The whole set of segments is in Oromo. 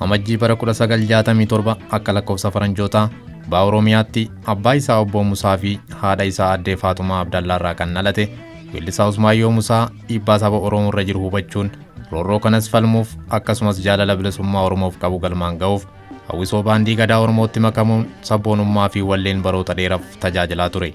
amajjii bara 1967 akka lakkoofsa faranjootaa ba'aa Oromiyaatti abbaa isaa obbo Musaa fi haadha isaa addee Faatumaa Abdallaa irraa kan dhalate weellisaa Usmaayyoo Musaa dhiibbaa saba Oromoo irra jiru hubachuun roorroo kanas falmuuf akkasumas jaalala bilisummaa Oromoof qabu galmaan ga'uuf hawwisoo baandii gadaa Oromootti makamuun sabboonummaa fi walleen baroota dheeraaf tajaajilaa ture.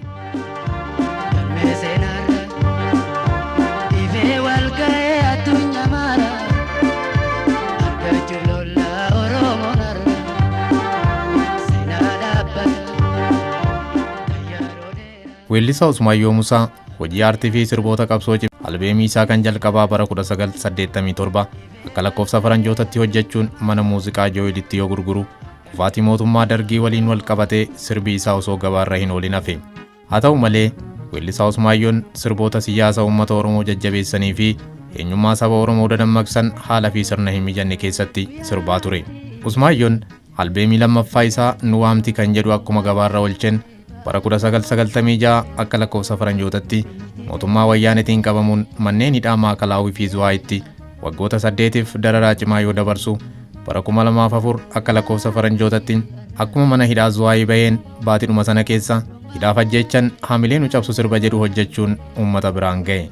Weellisaa Usmaayyoo Musaa hojii aartii fi sirboota qabsoo albeemii isaa kan jalqabaa bara 1987 akka lakkoofsa faranjootatti hojjechuun mana muuziqaa Jooyilitti yoo gurguru kufaatii mootummaa Dargii waliin wal qabatee sirbi isaa osoo gabaarra hin oolin hafe. Haa ta'u malee weellisaa Usmaayyoon sirboota siyaasa uummata Oromoo jajjabeessanii fi eenyummaa saba Oromoo dadammaqsan haala fi sirna hin mijanne keessatti sirbaa ture. Usmaayyoon albeemii lammaffaa isaa Nu Waamti kan jedhu akkuma gabaarra oolchen bara 1996 akka lakkoofsa faranjootatti mootummaa wayyaanetiin qabamuun manneen hidhaa Maakalaawii fi Zuwaayitti waggoota 8f dararaa cimaa yoo dabarsu bara 2004 akka lakkoofsa faranjootatti akkuma mana hidhaa Zuwaayii baheen baatidhuma sana keessa hidhaaf ajjeechan haamilee nu cabsu sirba jedhu hojjechuun uummata biraan ga'e.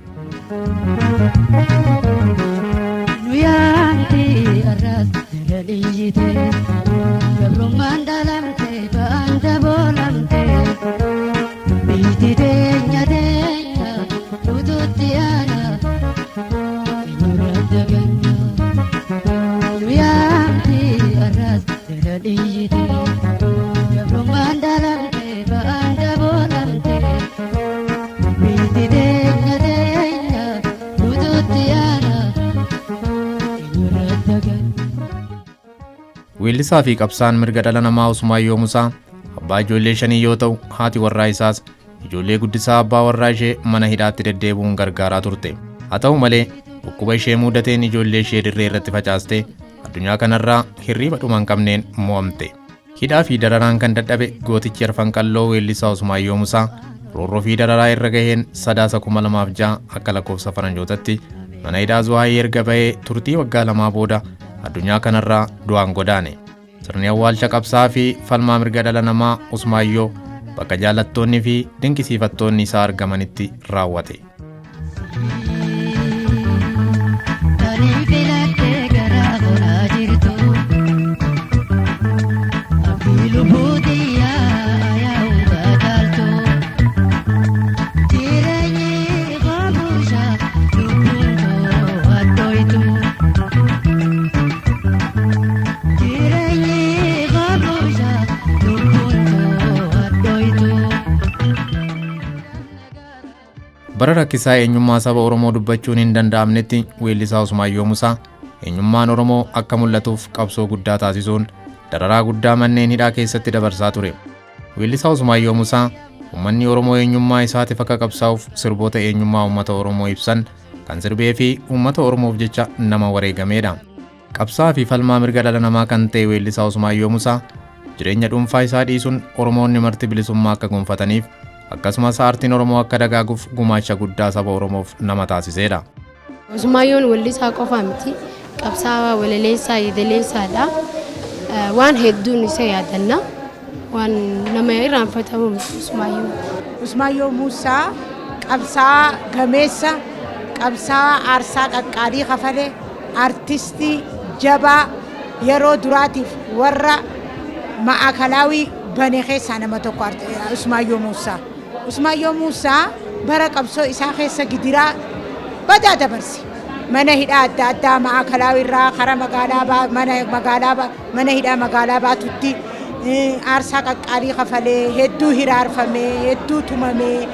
Weellisaa fi qabsaan mirga dhala namaa Usmaayyoo Musaa abbaa ijoollee 5 yoo ta'u haati warraa isaas ijoollee guddisaa abbaa warraa ishee mana hidhaatti deddeebuun gargaaraa turte. Haa ta'u malee dhukkuba ishee mudateen ijoollee ishee dirree irratti facaastee addunyaa kanarraa hirriba dhuma hin qabneen mo'amte. Hidhaa fi dararaan kan dadhabe gootichi arfan qalloo weellisaa Usmaayyoo Musaa roorroo fi dararaa irra gaheen sadaasa 2006 akka lakkoofsa faranjootatti mana hidhaa Zuwaayii erga bahee turtii waggaa 2 booda addunyaa kanarraa du'aan godaane. Sirni awwaalcha qabsaa fi falmaa mirga dhala namaa Usmaayyoo bakka jaallattoonni fi dinqisiifattoonni isaa argamanitti raawwate. Bara rakkisaa eenyummaa saba Oromoo dubbachuun hin danda'amnetti weellisaa Usmaayyoo Musaa eenyummaan Oromoo akka mul'atuuf qabsoo guddaa taasisuun dararaa guddaa manneen hidhaa keessatti dabarsaa ture. Weellisaa Usmaayyoo Musaa uummanni Oromoo eenyummaa isaatiif akka qabsaa'uuf sirboota eenyummaa uummata Oromoo ibsan kan sirbee fi uummata Oromoof jecha nama wareegameedha. Qabsaa fi falmaa mirga dhala namaa kan ta'e weellisaa Usmaayyoo Musaa jireenya dhuunfaa isaa dhiisuun Oromoonni marti bilisummaa akka gonfataniif akkasumas aartiin Oromoo akka dagaaguuf gumaacha guddaa saba Oromoof nama taasiseedha. Usmaayyoon weellisaa qofa miti, qabsaa'aa walaleessaa yeedaleessaadha. Waan hedduun isa yaadanna. Waan nama irraanfatamu Usmaayyoo. Usmaayyoo Musaa qabsaa'aa gameessa, qabsaa'aa aarsaa qaqqaalii kafalee, aartistii jabaa yeroo duraatiif warra Maakalaawii bane keessaa nama tokko Usmaayyoo Musaa. Usmaayyoo Musaa bara qabsoo isaa keessa gidiraa badaa dabarse. Mana hidhaa adda addaa Maakalaawii irraa karaa mana hidhaa magaalaa baatutti aarsaa qaqqaalii kafalee hedduu hiraarfamee hedduu tumamee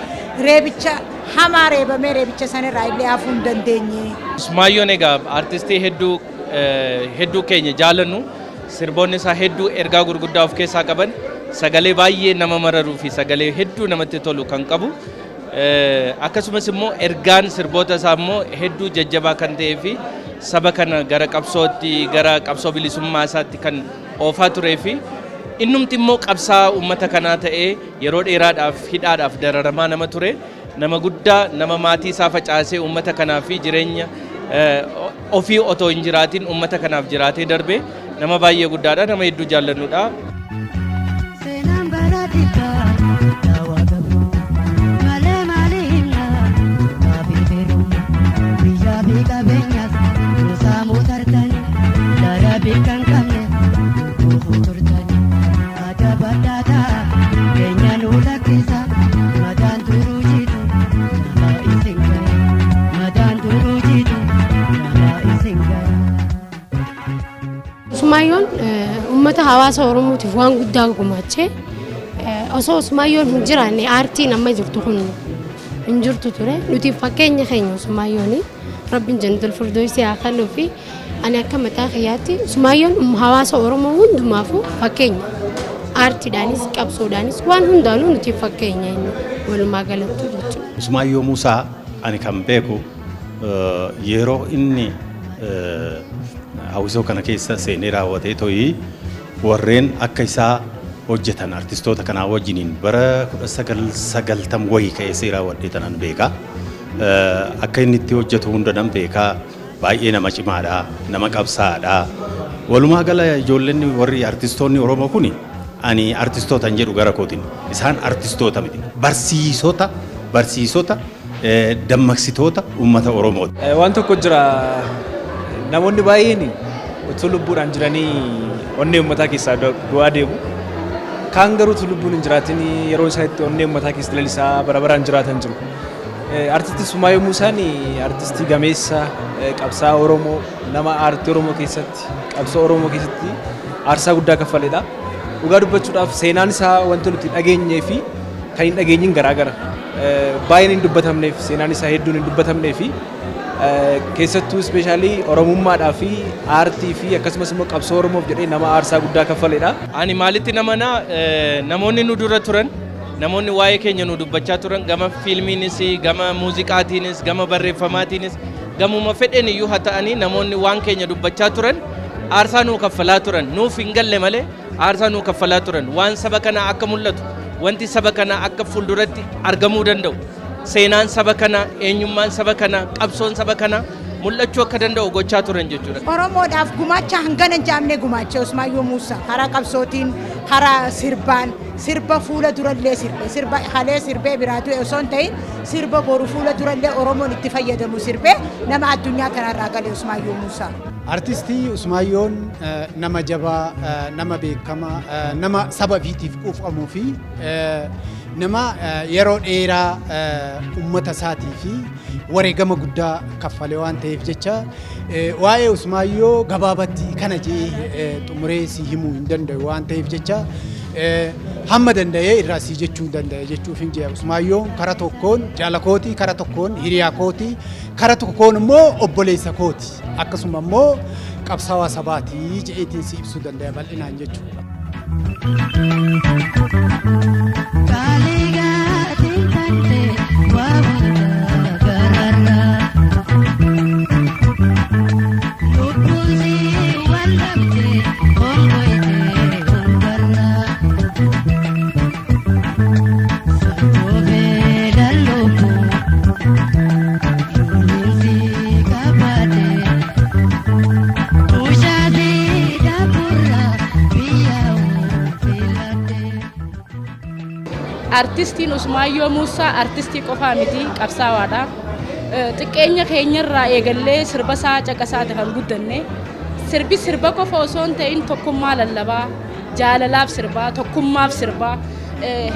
reebicha hamaa reebamee reebicha sanarraa illee hafuu hin dandeenye. Usmaayyoon egaa aartistii hedduu keenya jaalannu sirboonni isaa hedduu ergaa gurguddaa of keessaa qaban sagalee baay'ee nama mararuu fi sagalee hedduu namatti tolu kan qabu akkasumas immoo ergaan sirboota isaa immoo hedduu jajjabaa kan ta'ee fi saba kana gara qabsootti gara qabsoo bilisummaa isaatti kan oofaa turee fi innumti immoo qabsaa uummata kanaa ta'ee yeroo dheeraadhaaf hidhaadhaaf dararamaa nama ture nama guddaa nama maatii isaa facaasee uummata kanaa fi jireenya ofii otoo hin jiraatiin uummata kanaaf jiraatee darbe nama baay'ee guddaadha, nama hedduu jaallannudha. Usmaayyoon uummata hawaasa Oromootiif waan guddaa gumaachee osoo Usmaayyoon hin jiraanne aartiin amma jirtu kun hin jirtu ture. Nuti fakkeenya keenya Usmaayyoon Rabbiin jannatul firdawsi haa kennuu fi ani akka mataa kiyyaatti Usmaayyoon hawaasa Oromoo hundumaafuu fakkeenya. Aartiidhaanis qabsoodhaanis waan hundaanuu nuti fakkeenya inni walumaa galatti jechuudha. Usmaayyoo Muusaa ani kan beeku yeroo inni hawwisoo kana keessa seenee raawwatee to'ii warreen akka isaa hojjetan artistoota kanaa wajjiniin bara 1990 wayii ka'ee raawwadhee tanan beeka. Akka inni itti hojjetu hunda nan beeka. Baay'ee nama cimaadha, nama qabsaadha. Walumaa gala ijoolleen warri artistoonni Oromoo kuni ani artistoota hin jedhu gara kootiin. Isaan artistoota miti. Barsiisota dammaqsitoota uummata Oromooti. Waan tokko jira. Namoonni baay'een utuu lubbuudhaan jiranii onnee uummataa keessaa du'aa deemu. Kaan garuu utuu lubbuun hin jiraatin yeroo isaatti onnee uummataa keessa lalisaa bara baraan jiraatan jiru. Artistii Usmaayyoo Muusaan artistii gameessa qabsaa Oromoo nama aartii Oromoo keessatti qabsoo Oromoo keessatti aarsaa guddaa kaffaledha. Dhugaa dubbachuudhaaf seenaan isaa wanti nuti dhageenyee fi kan hin dhageenyin garaagara. Baay'een hin dubbatamneef seenaan isaa hedduun hin dubbatamnee fi keessattuu ispeeshaalii Oromummaadhaa fi aartii fi akkasumas immoo qabsoo Oromoof jedhee nama aarsaa guddaa kaffaledha. Ani maalitti namanaa namoonni nu dura turan namoonni waa'ee keenya nu dubbachaa turan gama fiilmiinis gama muuziqaatiinis gama barreeffamaatiinis gamuma fedhen iyyuu haa ta'anii namoonni waan keenya dubbachaa turan aarsaa nuu kaffalaa turan nuuf hin galle malee aarsaa nuu kaffalaa turan waan saba kanaa akka mul'atu wanti saba kanaa akka fuulduratti argamuu danda'u seenaan saba kanaa eenyummaan saba kanaa qabsoon saba kanaa mul'achuu akka danda'u gochaa turan jechuudha. Oromoodhaaf gumaacha hangana hin jaamne gumaacha Usmaayyoo Muusaa karaa qabsootiin karaa sirbaan sirba fuula durallee sirba halee sirbee biraatu osoo hin ta'in sirba boru fuula durallee Oromoon itti fayyadamu sirbee nama addunyaa kanarraa galee Usmaayyoo Muusaa. Artistii Usmaayyoon nama jabaa, nama beekamaa, nama saba ofiitiif quufamuu fi nama yeroo dheeraa uummata isaatii fi wareegama guddaa kaffalee waan ta'eef jecha waa'ee Usmaayyoo gabaabatti kana jee xumuree si himuu hin danda'u waan ta'eef jecha hamma danda'ee irraa si jechuu danda'e jechuuf hin jee Usmaayyoon karaa tokkoon jaala kooti, karaa tokkoon hiriyaa kooti, karaa tokkoon immoo obboleessa kooti akkasuma immoo qabsaawaa sabaatii jeetiin si ibsuu danda'a bal'inaan jechuudha. Artistiin Usmaayyoo Muusaa artistii qofaa miti qabsaawaadha. Xiqqeenya keenyarraa eegallee sirba isaa caqasaa kan guddanne sirbi sirba qofa osoo hin ta'in tokkummaa lallabaa jaalalaaf sirbaa tokkummaaf sirbaa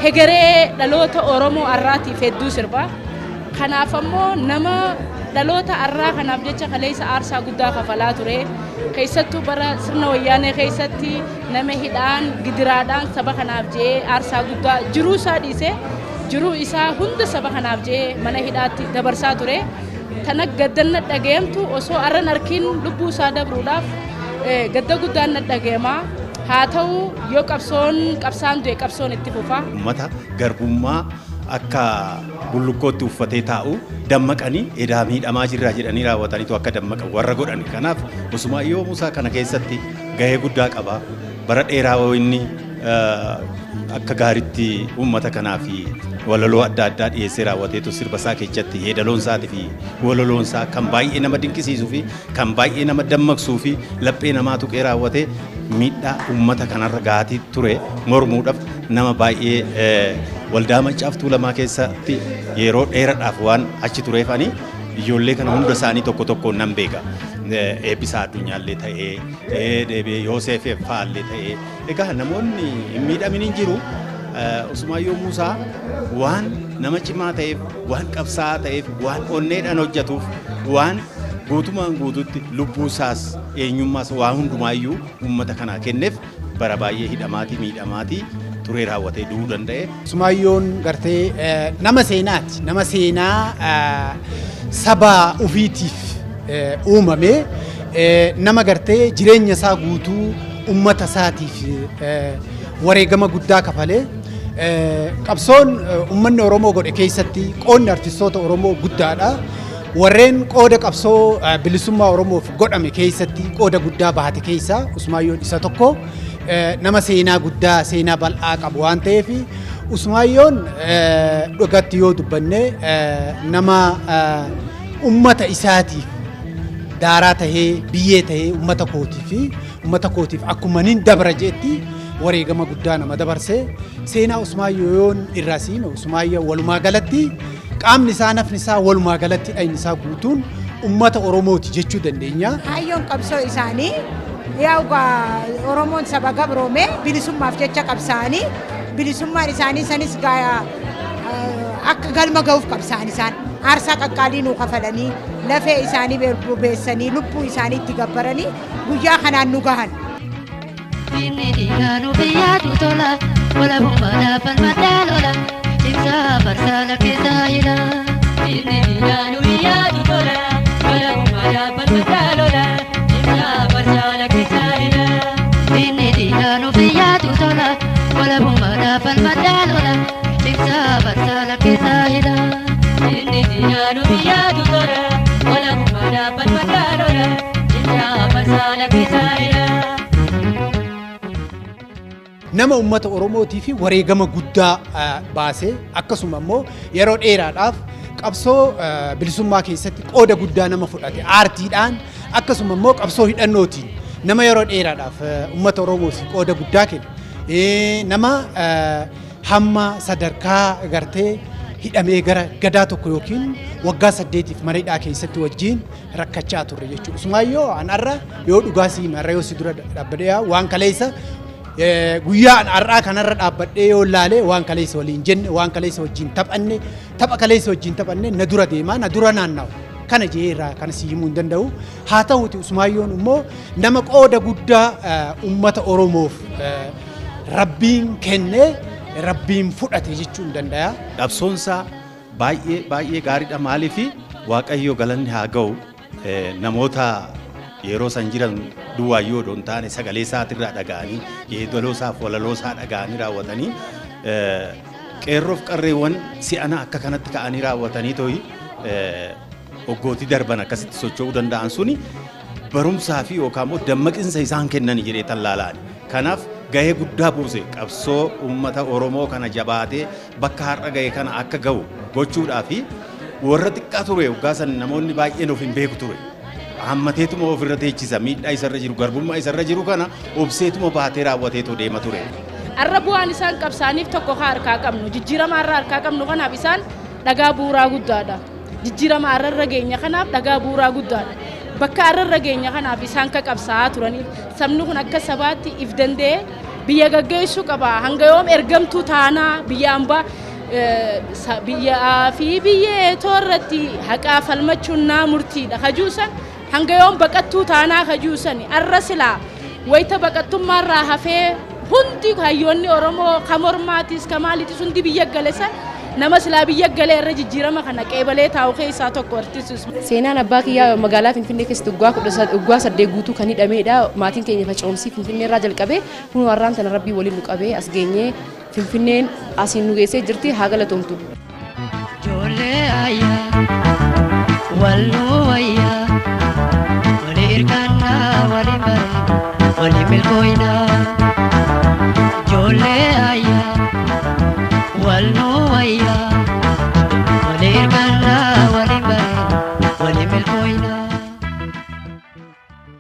hegeree dhaloota Oromoo har'aatiif hedduu sirbaa. Kanaaf ammoo nama dhaloota har'aa kanaaf jecha kaleessa aarsaa guddaa kafalaa ture. Keessattuu bara sirna wayyaanee keessatti nama hidhaan gidiraadhaan saba kanaaf jee aarsaa guddaa jiruu isaa dhiisee jiruu isaa hunda saba kanaaf jee mana hidhaatti dabarsaa ture. Kana gaddanna dhageemtu osoo arran arkiin lubbuu isaa dabruudhaaf gadda guddaan na dhageema. Haa ta'u yoo qabsaan du'e qabsoon itti fufa. Uummata garbummaa akka bullukkootti uffatee taa'u dammaqanii edaa miidhamaa jirraa jedhanii raawwataniitu akka dammaqan warra godhan. Kanaaf Usmaayyoo Muusaa kana keessatti gahee guddaa qaba. Bara dheeraa inni akka gaariitti uummata kanaa fi walaloo adda addaa dhiyeessee raawwateetu sirba isaa keessatti yeedaloon isaatii fi walaloon isaa kan baay'ee nama dinqisiisuu fi kan baay'ee nama dammaqsuu fi laphee namaa tuqee raawwatee miidhaa uummata kanarra gaatii ture mormuudhaaf nama baay'ee waldaa Maccaaf Tuulamaa keessatti yeroo dheeraadhaaf waan achi tureefanii ijoollee kana hunda isaanii tokko tokkoon nan beeka. Eebbisaa Addunyaallee ta'ee Yoosef Faallee ta'ee egaa namoonni hin miidhamin hin jiru. Usmaayyoo Muusaa waan nama cimaa ta'eef waan qabsaa'aa ta'eef waan onneedhaan hojjetuuf waan guutumaan guututti lubbuusaas eenyummaas waa hundumaayyuu uummata kanaa kenneef bara baay'ee hidhamaatii miidhamaatii turee raawwatee du'uu danda'e. Usmaayyoon gartee nama seenaati. Nama seenaa saba ufiitiif uumame nama gartee jireenya isaa guutuu uummata isaatiif wareegama guddaa kafalee qabsoon uummanni Oromoo godhe keessatti qoodni artistoota Oromoo guddaadha. Warreen qooda qabsoo bilisummaa Oromoof godhame keessatti qooda guddaa bahate keessaa Usmaayyoon isa tokko. Nama seenaa guddaa seenaa bal'aa qabu waan ta'eef Usmaayyoon dhugatti yoo dubbanne nama uummata isaatiif daaraa tahee biyyee tahee uummata kootiif akkuma nin dabra jeetti wareegama guddaa nama dabarse seenaa Usmaayyoo yoon irraa siime Usmaayyoo walumaa galatti qaamni isaa nafni isaa walumaa galatti dhayni isaa guutuun uummata Oromooti jechuu dandeenya. Hayyoon qabsoo isaanii yaa Oromoon saba gabroome bilisummaaf jecha qabsaa'anii bilisummaan isaanii sanis akka galma ga'uuf qabsaa'an isaan aarsaa qaqqaalii nuu kafalanii lafee isaanii beessanii lubbuu isaanii itti gabbaranii guyyaa kanaan nu gahan. Inni dhiyaanu biyyaatu tola wala bumbaadhaaf almadaa lola ibsaa barsaala keessaa hila. Inni dhiyaanu biyyaatu tola wala bumbaadhaaf almadaa lola ibsaa barsaala keessaa hila. Inni dhiyaanu biyyaatu tola wala bumbaadhaaf almadaa lola ibsaa barsaala keessaa hila. Inni dhiyaanu biyyaatu tola wala bumbaadhaaf almadaa lola ibsaa barsaala keessaa hila. Nama uummata Oromootii fi wareegama guddaa baasee akkasuma immoo yeroo dheeraadhaaf qabsoo bilisummaa keessatti qooda guddaa nama fudhate aartiidhaan akkasuma immoo qabsoo hidhannootiin nama yeroo dheeraadhaaf uummata Oromoof qooda guddaa kenne nama hamma sadarkaa gartee hidhamee gara gadaa tokko yookiin waggaa 8 mana hidhaa keessatti wajjin rakkachaa turre jechuudha. Usmaayyoo anarra yoo dhugaa siimarra yoo si dura dhaabbadee waan kaleessa guyyaa har'aa kanarra dhaabbadhee yoo ilaalee waan kaleessa waliin jenne waan kaleessa wajjin taphanne tapha kaleessa wajjin taphanne na dura deemaa na dura naanna'u kana jeerraa kana si himuu hin danda'u. Haa ta'uuti Usmaayyoon immoo nama qooda guddaa uummata Oromoof rabbiin kennee rabbiin fudhate jechuu hin danda'a. Qabsoonsaa baay'ee gaariidha maaliif Waaqayyo galanni haa ga'u namoota yeroo san jiran duwwaayyoo doon taane sagalee isaatirraa dhaga'anii yeedaloo isaaf walaloo isaa dhaga'anii raawwatanii qeerroof qarreewwan si'ana akka kanatti ka'anii raawwatanii to'i oggootii darban akkasitti socho'uu danda'an suni barumsaa fi yookaan immoo dammaqinsa isaan kennan jedhee tallaalaan. Kanaaf gahee guddaa buuse qabsoo uummata Oromoo kana jabaatee bakka har'a gahe kana akka ga'u gochuudhaa fi warra xiqqaa ture waggaa san namoonni baay'een of hin beeku ture. Hammateetuma ofirra teechisa miidhaa isarra jiru garbummaa isarra jiru kana obseetuma baatee raawwateetoo deema ture. Arra bu'aan isaan qabsaaniif tokko harkaa qabnu jijjiirama arra harkaa qabnu kanaaf isaan dhagaa bu'uuraa guddaadha. Jijjiirama arra geenya kanaaf dhagaa bu'uuraa guddaadha. Bakka arra geenya kanaaf isaan ka qabsaa'aa turaniif sabni kun akka sabaatti if danda'ee biyya gaggeessuu qaba. Hanga yoom ergamtuu taanaa biyya hambaa biyyaa fi biyyee toorratti haqaa falmachuun naa murtiidha. Kajuusan hanga yoom baqattuu taanaa kajuusani arra silaa wayita baqattummaarraa hafee hundi hayyoonni Oromoo kamormaatis kamaalitis hundi biyya galesan nama silaa biyya galee irra jijjiirama kana qeebalee taa'u keessaa tokko artiistis. Seenaan abbaa kiyyaa magaalaa Finfinnee keessatti waggaa 8 guutuu kan hidhameedha. Maatiin keenya facoomsii Finfinnee irraa jalqabee kun warraan tana rabbii waliin nu qabee as geenyee Finfinneen asiin nu geessee jirti haa galatoomtu. Ijoollee ayyaa walluu wayyaa walii hirkannaa walii bareedu walii milkooyinaa.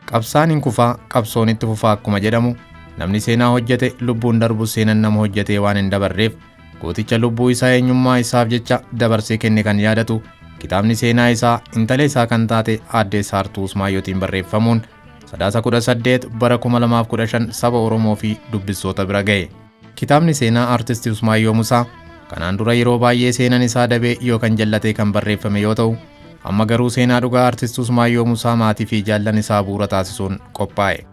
Qabsaan hin kufaa, qabsoon itti fufaa akkuma jedhamu namni seenaa hojjete lubbuun darbu seenan nama hojjetee waan hin dabarreef gooticha lubbuu isaa eenyummaa isaaf jecha dabarsee kenne kan yaadatu kitaabni seenaa isaa intala isaa kan taate Aadde Saartuu Usmaayyootiin barreeffamuun Sadaasa 18 bara 2015 saba Oromoo fi dubbissoota bira ga'e. Kitaabni seenaa Artistii Usmaayyoo Musaa kanaan dura yeroo baay'ee seenan isaa dabee yookaan jallatee kan barreeffame yoo ta'u amma garuu seenaa dhugaa Artistii Usmaayyoo Musaa maatii fi jaallan isaa bu'uura taasisuun qophaa'e.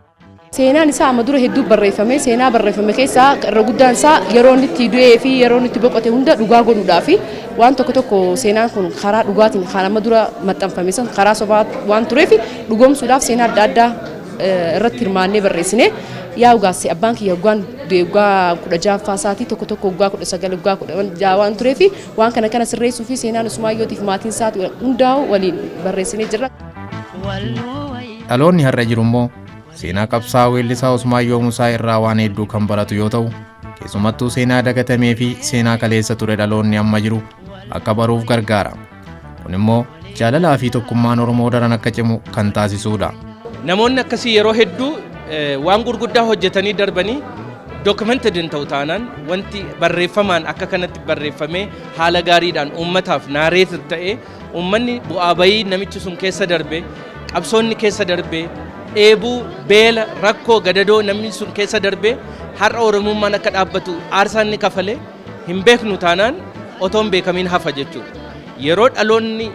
Seenaan isaa amma dura hedduu barreeffame seenaa barreeffame keessaa irra guddaan isaa yeroo inni itti du'ee fi yeroo inni itti boqote hunda dhugaa godhuudhaaf waan tokko seenaan kun karaa dhugaatiin kan amma dura maxxanfame san karaa sobaa waan tureef dhugoomsuudhaaf seenaa adda addaa irratti hirmaannee barreessine yaa ugaase abbaan kiyya waggaa 16 isaatii tokko waggaa 19 waggaa 16 waan tureef waan kana sirreessuu fi seenaan Usmaayyootiif maatiin isaati hundaa'u waliin barreessinee jirra. Dhaloonni har'a jiru immoo seenaa qabsaa weellisaa Usmaayyoo Musaa irraa waan hedduu kan baratu yoo ta'u keessumattuu seenaa dagatamee fi seenaa kaleessa ture dhaloonni amma jiru akka baruuf gargaara. Kun immoo jaalalaa fi tokkummaan Oromoo daran akka cimu kan taasisudha. Namoonni akkasii yeroo hedduu waan gurguddaa hojjetanii darbanii documented hin ta'u taanaan wanti barreeffamaan akka kanatti barreeffamee haala gaariidhaan uummataaf naareetir ta'ee uummanni bu'aa bayii namichi sun keessa darbe qabsoonni keessa darbe dheebuu beela rakkoo gadadoo namni sun keessa darbe har'a Oromummaan akka dhaabbatu aarsaan ni kafale hin beeknu taanaan otoo hin beekamiin hafa jechuudha. Yeroo dhaloonni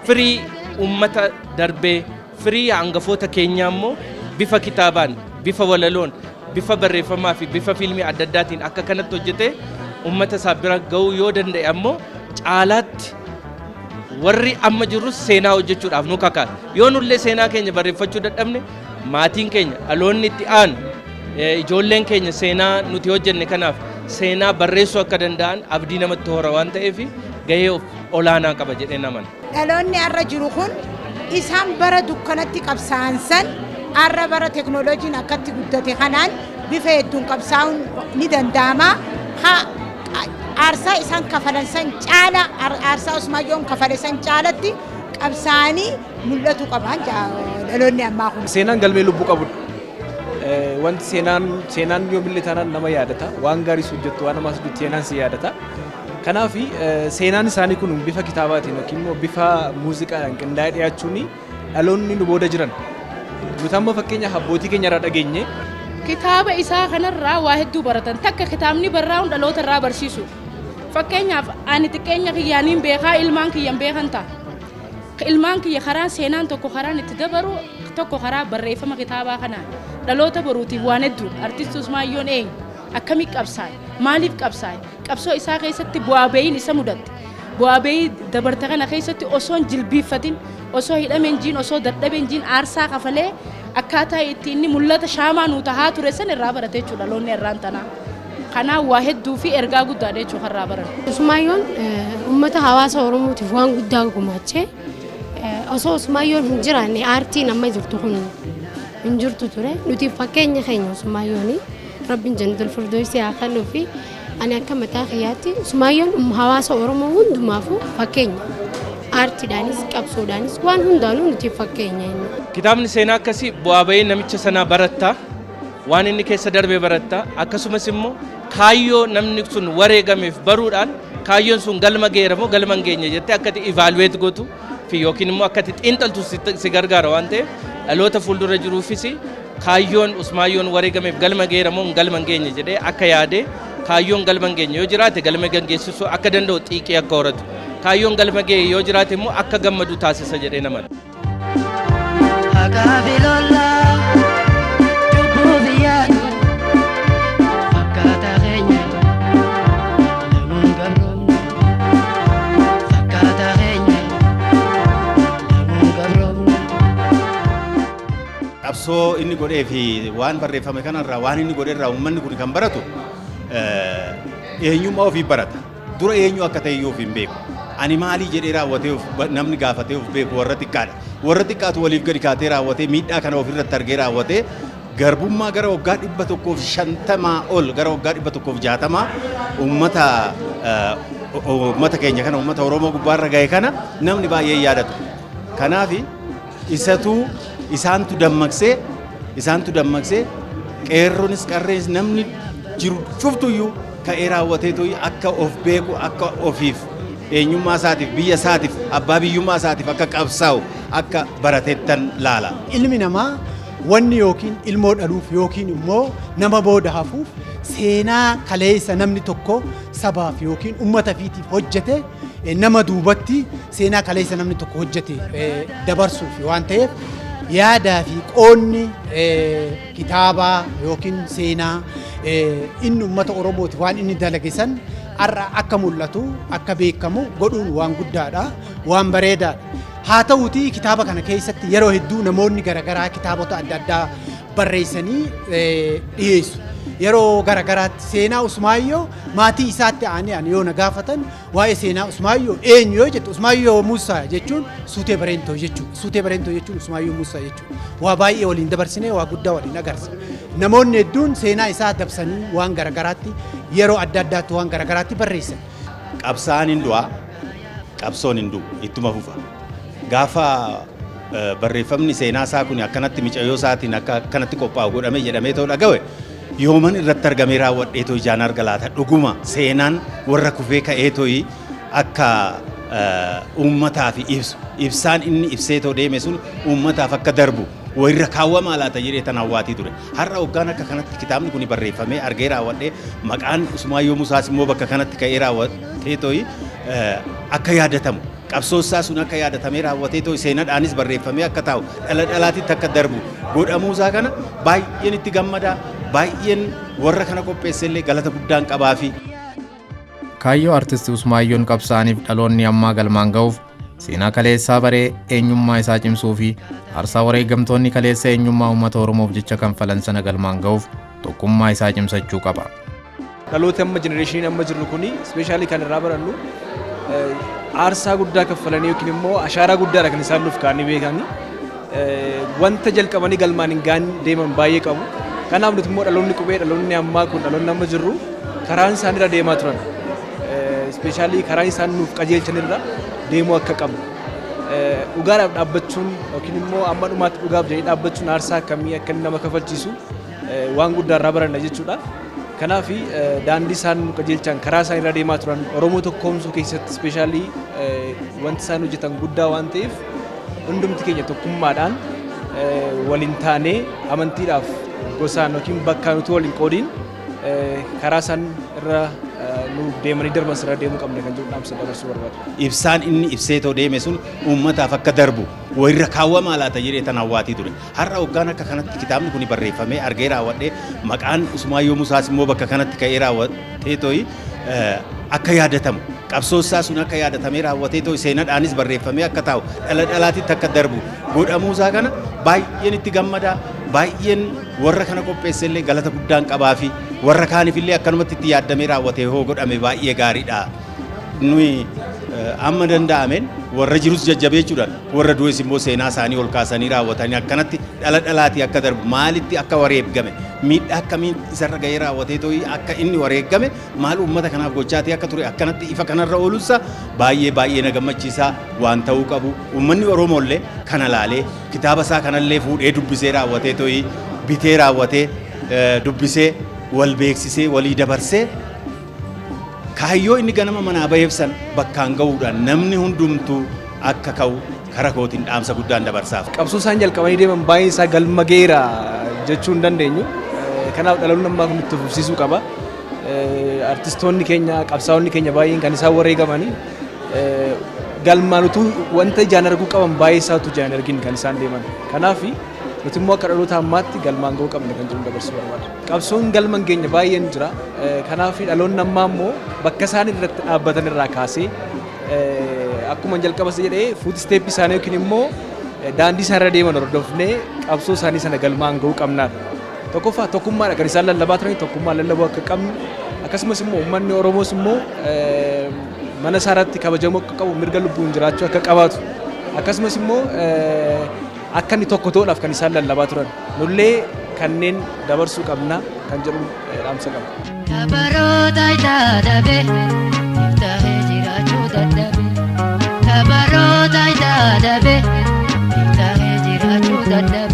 firii uummata darbee firii hangafoota keenyaa immoo bifa kitaabaan bifa walaloon bifa barreeffamaa fi bifa fiilmii adda addaatiin akka kanatti hojjete uummata isaa bira ga'uu yoo danda'e ammoo caalaatti warri amma jirus seenaa hojjechuudhaaf nu kakaasa. Yoo nullee seenaa keenya barreeffachuu dadhabne maatiin keenya dhaloonni itti aanu ijoolleen keenya seenaa nuti hojjenne kanaaf seenaa barreessuu akka danda'an abdii namatti hora waan ta'eef gahee olaanaa qaba jedhee naman. Dhaloonni har'a jiru kun isaan bara dukkanatti qabsaa'an san har'a bara teknooloojiin akkatti guddate kanaan bifa hedduun qabsaa'uun ni danda'ama. Aarsaa isaan kafalan san caala aarsaa Usmaayyoon kafale san caalatti qabsaa'anii mul'atu qaban dhaloonni ammaa kun. Seenaan galmee lubbuu qabudha. Wanti seenaan yoo millee taanaan nama yaadata waan gaarii hojjettu waan namaas hojjettu seenaan si yaadata. Kanaaf seenaan isaanii kun bifa kitaabaatiin yookiin immoo bifa muuziqaadhaan qindaa'ee dhiyaachuun dhaloonni nu booda jiran nuti amma fakkeenyaaf abbootii keenya irraa dhageenye. Kitaaba isaa kanarraa waa hedduu baratan takka kitaabni barraa'uun dhaloota irraa barsiisu. Fakkeenyaaf ani xiqqeenya kiyyaaniin beekaa ilmaan kiyyan beekan ta'a. Ilmaan kiyya karaa seenaan tokko karaan itti dabaru tokko karaa barreeffama kitaabaa kanaan dhaloota boruutiif waan hedduu artistii Usmaayyoon eenyu akkamii qabsaa'e maaliif qabsaa'e qabsoo isaa keessatti bu'aa ba'iin isa mudatte bu'aa ba'ii dabarte kana keessatti osoo hin jilbiiffatin osoo hidhameen jiin osoo dadhabeen jiin aarsaa kafalee akkaataa itti inni mul'ata shaamaa nuu tahaa ture san irraa barate jechuudha dhaloonni irraan tanaa. Kanaaf waa hedduu fi ergaa guddaadha jechuudha irraa baran. Usmaayyoon uummata hawaasa Oromootiif waan guddaa gumaachee osoo Usmaayyoon hin jiraanne aartiin amma jirtu kun hin jirtu ture nuti fakkeenya keenya Usmaayyooni rabbiin jannatul firdawsi haa kennuu fi ani akka mataa kiyyaatti Usmaayyoon hawaasa Oromoo hundumaafuu fakkeenya aartiidhaanis qabsoodhaanis waan hundaanuu nuti fakkeenya inni. Kitaabni seenaa akkasii bu'aa bayii namicha sanaa baratta waan inni keessa darbe baratta akkasumas immoo kaayyoo namni sun wareegameef baruudhaan kaayyoon sun galma geeramoo galma hin geenye jettee akkati ivaalweet gootu fi yookiin immoo akkati xiinxaltu si gargaara waan ta'eef dhaloota fuuldura jiruufis kaayyoon Usmaayyoon wareegameef galma geeramoo galma hin geenye jedhee akka yaadee kaayyoon galma hin geenye yoo jiraate galma geessisuu akka danda'u xiiqee akka horatu kaayyoon galma gee yoo jiraate immoo akka gammadu taasisa jedhee naman. Qabsoo inni godhee fi waan barreeffame kanarraa waan inni godheerraa uummanni kun kan baratu eenyummaa ofii barata. Dura eenyu akka ta'e yoo hin beeku. Ani maalii jedhee raawwatee namni gaafatee of beeku warra xiqqaadha. Warra xiqqaatu waliif gadi kaatee raawwatee miidhaa kana ofirratti argee raawwatee garbummaa gara waggaa 150 ol gara waggaa 160 uummata keenya kana uummata Oromoo gubbaarra ga'e kana namni baay'ee yaadatu. Kanaaf isatu isaantu dammaqsee qeerroonis qarreenis namni jiru cuftuyyuu ka'ee raawwatee to'ii akka of beeku akka ofiif eenyummaa isaatiif biyya isaatiif abbaa biyyummaa isaatiif akka qabsaa'u akka barateettan laala. Ilmi namaa wanni yookiin ilmoo dhaluuf yookiin immoo nama booda hafuuf seenaa kaleessa namni tokko sabaaf yookiin uummata fiitiif hojjete nama duubatti seenaa kaleessa namni tokko hojjete dabarsuuf waan ta'eef yaadaa fi qoonni kitaabaa yookiin seenaa inni uummata Oromooti waan inni dalagisan har'a akka mul'atu akka beekamu godhuun waan guddaadha waan bareedaadha. Haa ta'uutii kitaaba kana keessatti yeroo hedduu namoonni garaagaraa kitaabota adda addaa barreessanii dhiyeessu. Yeroo garaagaraatti seenaa Usmaayyoo maatii isaatti aanee yoo na gaafatan waa'ee seenaa Usmaayyoo eenyu yoo jettu Usmaayyoo Muusaa jechuun Suutee Bareentoo jechuudha. Suutee Bareentoo jechuun Usmaayyoo Muusaa jechuudha. Waa baay'ee waliin dabarsinee waa guddaa waliin agarsiisa. Namoonni hedduun seenaa isaa dabsanii waan garaagaraatti yeroo adda addaatti waan garaagaraatti barreessan. Qabsaa'aan hin du'a, qabsoon hin du'u ittuma fufa. Gaafa barreeffamni seenaa isaa kun akkanatti micayyoo isaatiin akkanatti qophaa'u godhamee jedhamee ta'uu dhagawe yooman irratti argamee raawwadhee too ijaan arga laata dhuguma seenaan warra kufee ka'ee tooyi akka uummataaf ibsu ibsaan inni ibsee too deeme sun uummataaf akka darbu wayirra kaawwamaa laata jedhee tan hawwaatii ture. Har'a hoggaan akka kanatti kitaabni kun barreeffamee argee raawwadhee maqaan Usmaayyoo Musaas immoo bakka kanatti ka'ee raawwatee tooyi akka yaadatamu. Qabsoosaa sun akka yaadatamee raawwatee too seenaadhaanis barreeffamee akka taa'u dhala dhalaatitti akka darbu godhamuusaa kana baay'een itti gammada baay'een warra kana qopheessellee galata guddaan qabaafi. Kaayyoo artistii Usmaayyoon qabsaa'aniif dhaloonni ammaa galmaan ga'uuf seenaa kaleessaa baree eenyummaa isaa cimsuu fi aarsaa wareegamtoonni kaleessa eenyummaa uummata Oromoof jecha kan falan sana galmaan ga'uuf tokkummaa isaa cimsachuu qaba. Dhaloota amma jenereeshiniin amma jirru kuni ispeeshaalii kan irraa barannu aarsaa guddaa kaffalanii yookiin immoo ashaaraa guddaadha kan isaan nuuf kaa'anii beekanii wanta jalqabanii galmaan hin gaane deeman baay'ee qabu. Kanaaf nuti immoo dhaloonni qubee dhaloonni ammaa kun dhaloonni amma jirru karaan isaan irra deemaa turan ispeeshaalii karaan isaan nuuf qajeelchanirra deemuu akka qabu. Dhugaadhaaf dhaabbachuun yookiin immoo amma dhumaatti dhugaaf jedhee dhaabbachuun aarsaa akkamii akka nama kafalchiisu waan guddaa irraa baranna jechuudha. Kanaaf daandii isaan qajeelchan karaa isaan irra deemaa turan Oromoo tokkoomsuu keessatti ispeeshaalii wanti isaan hojjetan guddaa waan ta'eef hundumti keenya tokkummaadhaan waliin taanee amantiidhaaf gosaan yookiin bakkaan utuu waliin qoodiin karaa isaan irra nuuf deemanii darban irra deemuu qabna kan jedhu dhaamsa dabarsuu barbaada. Ibsaan inni ibsee too deeme sun uummataaf akka darbu wayirra kaawwamaa laata jedhee tan hawwaatii ture. Har'a hoggaan akka kanatti kitaabni kun barreeffamee argee raawwadhee maqaan Usmaayyoo Musaas immoo bakka kanatti ka'ee raawwatee tooyi akka yaadatamu. Qabsoosaa sun akka yaadatamee raawwatee tooyi seenaadhaanis barreeffamee akka taa'u dhala dhalaatitti akka darbu godhamuusaa kana baay'een itti gammada baay'een warra kana qopheessellee galata guddaan qabaafi warra kaaniifillee akkanumatti itti yaadamee raawwatee hoo godhame baay'ee gaariidha. Nuyi amma danda'ameen warra jirus jajjabeechuudhaan warra du'es immoo seenaa isaanii ol kaasanii raawwatanii akkanatti dhala dhalaatii akka darbu maalitti akka wareegame miidhaa akkamiin isarra ga'ee raawwatee tooyi akka inni wareegame maal uummata kanaaf gochaatee akka ture akkanatti ifa kanarra oolussa baay'ee na gammachiisaa waan ta'uu qabu. Uummanni Oromoollee kana laalee kitaaba isaa kanallee fuudhee dubbisee raawwatee tooyi bitee raawwatee dubbisee wal beeksisee walii dabarsee kaayyoo inni ganama manaa baheefsan bakkaan ga'uudhaan namni hundumtuu akka ka'u kara kootiin dhaamsa guddaan dabarsaaf. Qabsoo isaan jalqabanii deeman baay'ee isaa galma geera jechuu hin dandeenyu. Kanaaf dhaloonni ammaa kun itti fufsiisuu qaba. Artistoonni keenya qabsaa'onni keenya baay'een kan isaan wareegamanii galmaan utuu wanta ijaan arguu qaban baay'ee isaatu ijaan argin kan isaan deeman. Kanaaf nuti immoo akka dhaloota ammaatti galmaan ga'uu qabna kan jedhu dabarsuu barbaada. Qabsoon galman keenya baay'een jira. Kanaaf dhaloonni ammaa immoo bakka isaan irratti dhaabbatan irraa kaasee akkuma jalqabas jedhee fuut isteeppii isaanii yookiin immoo daandii isaan irra deeman hordofnee qabsoo isaanii sana galmaan ga'uu qabnaadha. Tokkoffaa tokkummaadha kan isaan lallabaa turan tokkummaa lallabuu akka qabnu akkasumas immoo uummanni Oromoos immoo mana isaa irratti kabajamuu akka qabu mirga lubbuun jiraachuu akka qabaatu akkasumas immoo akka inni tokko ta'uudhaaf kan isaan lallabaa turan nullee kanneen dabarsuu qabna kan jedhu dhaamsa qaba. Kabaroota itaadhabe iftahee jiraachuu dadhabe. Kabaroota itaadhabe iftahee jiraachuu dadhabe. dadhabe